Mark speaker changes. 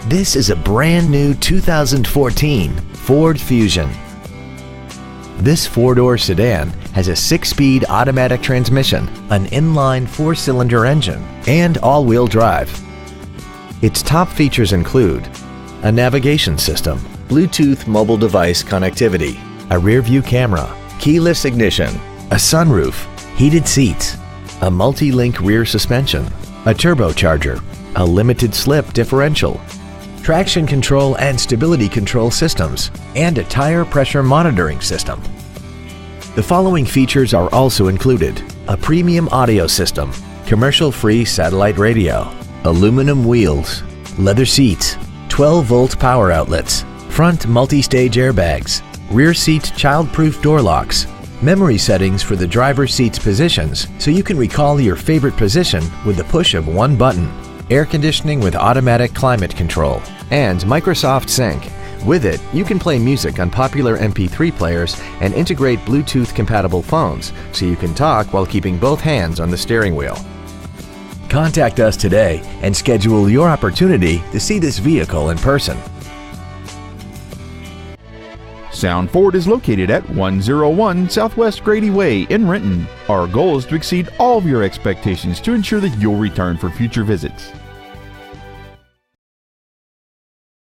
Speaker 1: This is a brand new 2014 Ford Fusion. This four-door sedan has a 6-speed automatic transmission, an inline 4-cylinder engine, and all-wheel drive. Its top features include a navigation system, Bluetooth mobile device connectivity, a rear-view camera, keyless ignition, a sunroof, heated seats, a multi-link rear suspension, a turbocharger, a limited-slip differential, traction control and stability control systems, and a tire pressure monitoring system. The following features are also included: a premium audio system, commercial-free satellite radio, aluminum wheels, leather seats, 12-volt power outlets, front multi-stage airbags, rear seat child-proof door locks, memory settings for the driver's seat's positions so you can recall your favorite position with the push of one button, air conditioning with automatic climate control, and Microsoft Sync. With it, you can play music on popular MP3 players and integrate Bluetooth-compatible phones so you can talk while keeping both hands on the steering wheel. Contact us today and schedule your opportunity to see this vehicle in person.
Speaker 2: Sound Ford is located at 101 Southwest Grady Way in Renton. Our goal is to exceed all of your expectations to ensure that you'll return for future visits.